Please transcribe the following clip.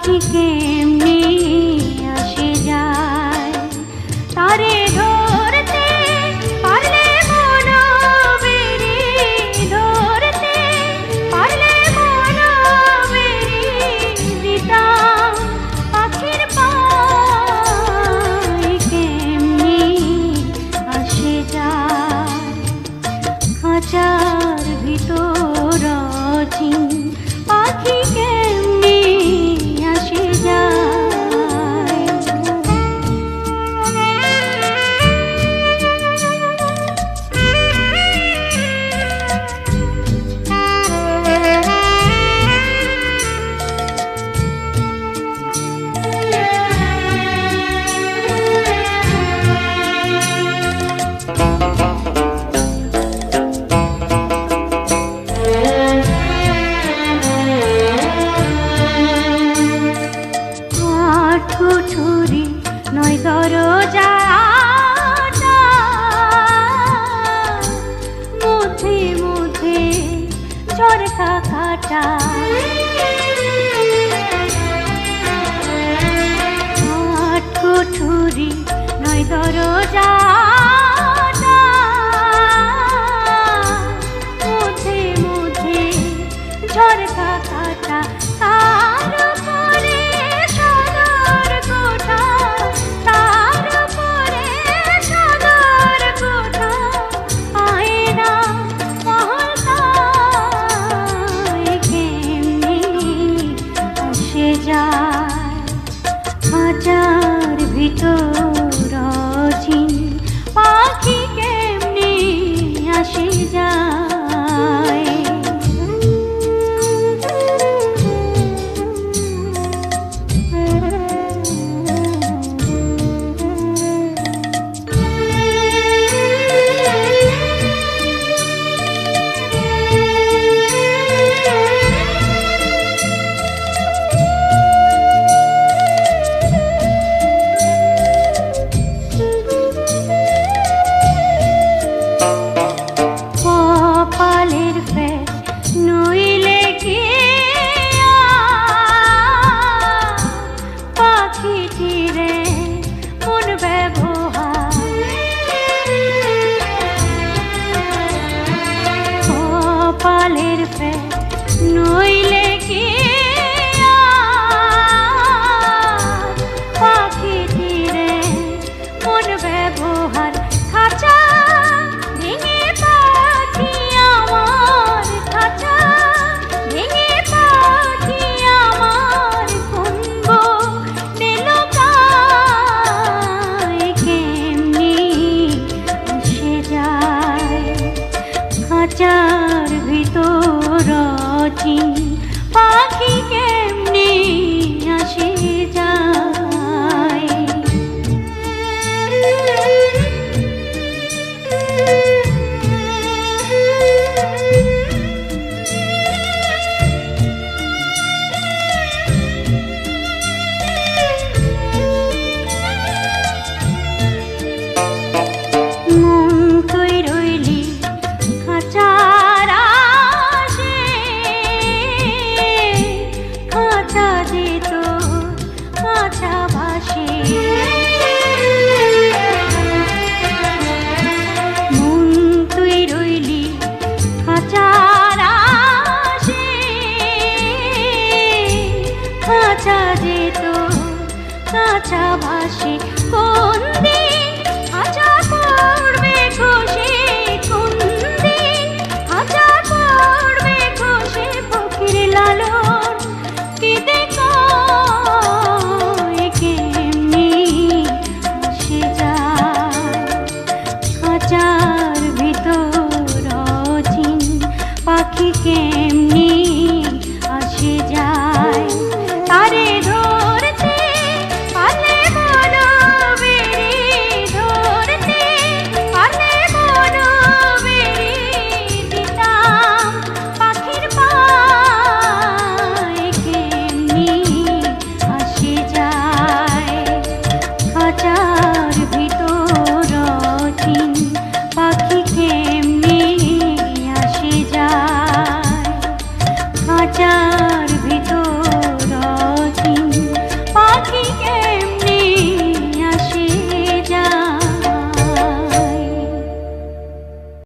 পাখি কেমনি আসে যায়, তারে ধরতে পারলে মনো বেরি, ধরতে পারলে মনো বেরি দিতাম পাখির পায় কেমনি আসে যায়। খাঁচার ভিতর অচিন পাখি কেমনি আসে যায়। কুঠুরি নয় দরজা, মধ্যে মধ্যে ঝরকা কাটা, কুঠুরি নয় দরজা, মধ্যে মধ্যে ঝরকা কাটা, তার উপরে সদর কোঠা, তার উপরে সদর কোঠা, আয়না মহল্লায় কেমনি আসে যায়। খাঁচার ভিতর অচিন পাখি কেমনি আসে যায়। কপালের ফের নইলে কি পাখিটিরে মন ব্যবহার, কপালের ফের নইলে কি পাখিটিরে মন ব্যবহার। খাঁচা ভেঙে পাখি আমার, খাঁচা ভেঙে পাখি আমার কুন্ব নেলকায় কেমনি আসে যায়। খাঁচার ভিতর অচিন পাখি কেমনি আসে যায়। মন তুই রইলি খাঁচার আশে, খাঁচা যেত খাঁচা ভাসে, মন তুই রইলি খাঁচার আশে, খাঁচা যেত খাঁচা ভাসে। কোন